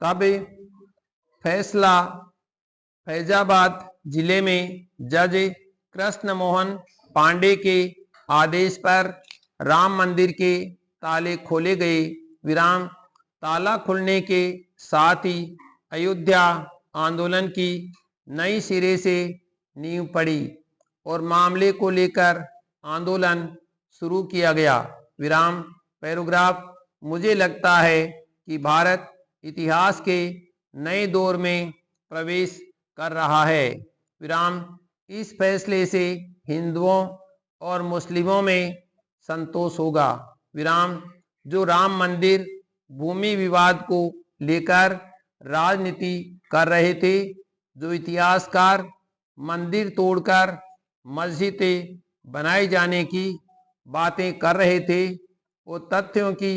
कब फैसला फैजाबाद जिले में जज कृष्ण मोहन पांडे के आदेश पर राम मंदिर के ताले खोले गए। विराम ताला खुलने के साथ ही अयोध्या आंदोलन की नई सिरे से नींव पड़ी और मामले को लेकर आंदोलन शुरू किया गया। विराम पैराग्राफ मुझे लगता है कि भारत इतिहास के नए दौर में प्रवेश कर रहा है। विराम इस फैसले से हिंदुओं और मुस्लिमों में संतोष होगा। विराम जो राम मंदिर भूमि विवाद को लेकर राजनीति कर रहे थे, जो इतिहासकार मंदिर तोड़कर मस्जिदें बनाए जाने की बातें कर रहे थे, वो तथ्यों की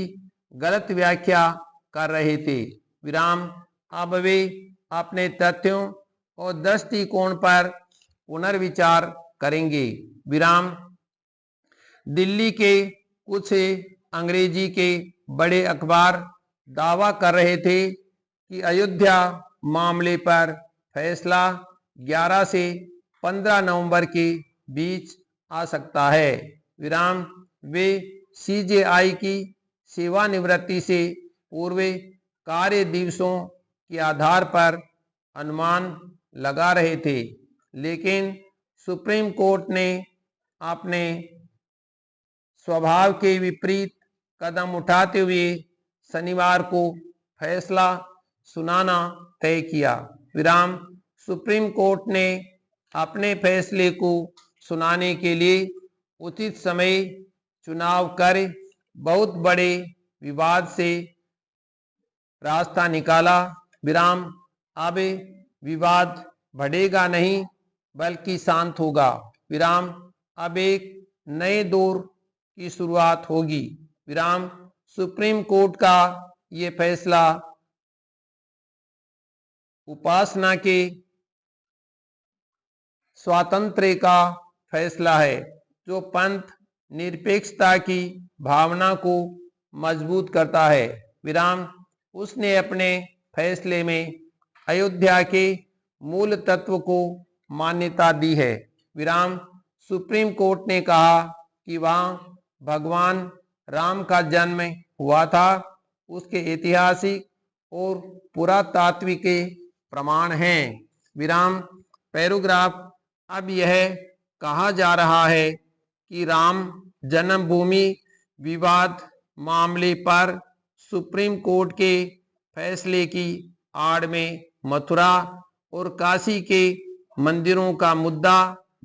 गलत व्याख्या कर रहे थे। विराम अब वे अपने तथ्यों और दृष्टिकोण पर पुनर्विचार करेंगे। विराम दिल्ली के कुछ अंग्रेजी के बड़े अखबार दावा कर रहे थे कि अयोध्या मामले पर फैसला 11 से 15 नवंबर के बीच आ सकता है। विराम वे सीजेआई की सेवानिवृत्ति से पूर्व कार्य दिवसों के आधार पर अनुमान लगा रहे थे, लेकिन सुप्रीम कोर्ट ने अपने स्वभाव के विपरीत कदम उठाते हुए शनिवार को फैसला सुनाना तय किया। विराम सुप्रीम कोर्ट ने अपने फैसले को सुनाने के लिए उचित समय चुनाव कर बहुत बड़े विवाद से रास्ता निकाला। विराम अब विवाद बढ़ेगा नहीं बल्कि शांत होगा। विराम अब एक नए दौर की शुरुआत होगी। विराम सुप्रीम कोर्ट का ये फैसला उपासना के स्वातंत्र्य का फैसला है, जो पंथ निरपेक्षता की भावना को मजबूत करता है। विराम उसने अपने फैसले में अयोध्या के मूल तत्व को मान्यता दी है। विराम सुप्रीम कोर्ट ने कहा कि वहां भगवान राम का जन्म हुआ था, उसके ऐतिहासिक और पुरातात्विक प्रमाण हैं। विराम पैराग्राफ अब यह कहा जा रहा है कि राम जन्मभूमि विवाद मामले पर सुप्रीम कोर्ट के फैसले की आड़ में मथुरा और काशी के मंदिरों का मुद्दा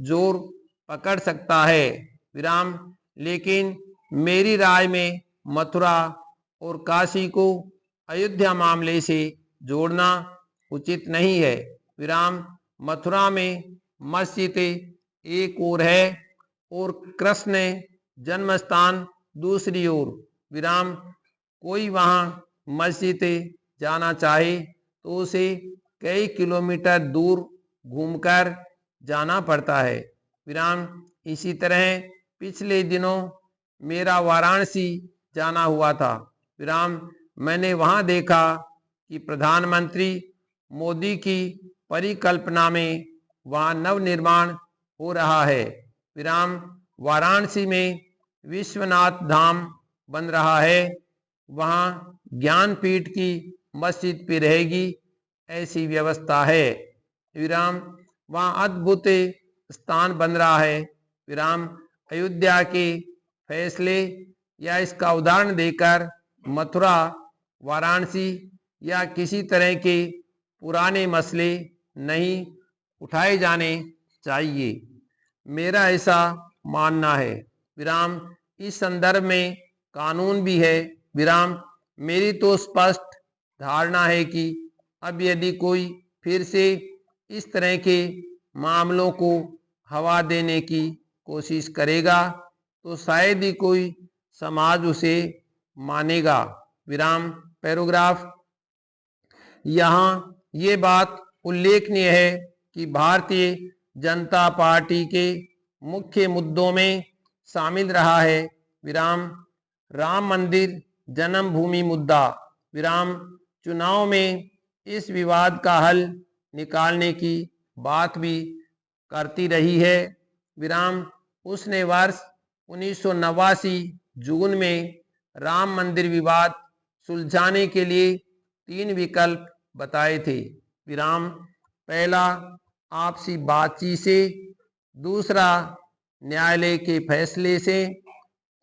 जोर पकड़ सकता है। विराम लेकिन मेरी राय में मथुरा और काशी को अयोध्या मामले से जोड़ना उचित नहीं है। विराम मथुरा में मस्जिद एक ओर है और कृष्ण जन्म स्थान दूसरी ओर। विराम कोई वहां मस्जिद जाना चाहे तो उसे कई किलोमीटर दूर घूमकर जाना पड़ता है। विराम इसी तरह पिछले दिनों मेरा वाराणसी जाना हुआ था। विराम मैंने वहां देखा कि प्रधानमंत्री मोदी की परिकल्पना में वहां नवनिर्माण हो रहा है। विराम वाराणसी में विश्वनाथ धाम बन रहा है, वहां ज्ञानपीठ की मस्जिद भी रहेगी, ऐसी व्यवस्था है। विराम वहां अद्भुत स्थान बन रहा है। विराम अयोध्या के फैसले या इसका उदाहरण देकर मथुरा, वाराणसी या किसी तरह के पुराने मसले नहीं उठाए जाने चाहिए, मेरा ऐसा मानना है। विराम इस संदर्भ में कानून भी है। विराम मेरी तो स्पष्ट धारणा है कि अब यदि कोई फिर से इस तरह के मामलों को हवा देने की कोशिश करेगा तो शायद ही कोई समाज उसे मानेगा। विराम पैराग्राफ यहाँ ये बात उल्लेखनीय है कि भारतीय जनता पार्टी के मुख्य मुद्दों में शामिल रहा है। विराम राम मंदिर जन्मभूमि मुद्दा। विराम चुनाव में इस विवाद का हल निकालने की बात भी करती रही है। विराम उसने वर्ष 1989 जून में राम मंदिर विवाद सुलझाने के लिए 3 विकल्प बताए थे। विराम पहला, आपसी बातचीत से, दूसरा, न्यायालय के फैसले से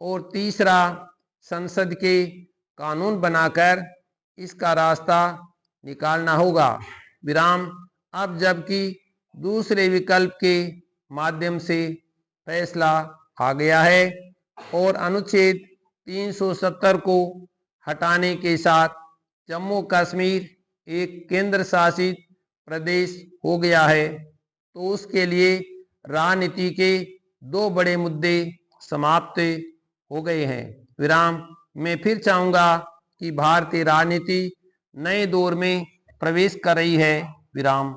और तीसरा, संसद के कानून बनाकर इसका रास्ता निकालना होगा। विराम अब जबकि दूसरे विकल्प के माध्यम से फैसला आ गया है और अनुच्छेद 370 को हटाने के साथ जम्मू कश्मीर एक केंद्र शासित प्रदेश हो गया है, तो उसके लिए राजनीति के 2 बड़े मुद्दे समाप्त हो गए हैं। विराम मैं फिर चाहूंगा कि भारतीय राजनीति नए दौर में प्रवेश कर रही है। विराम।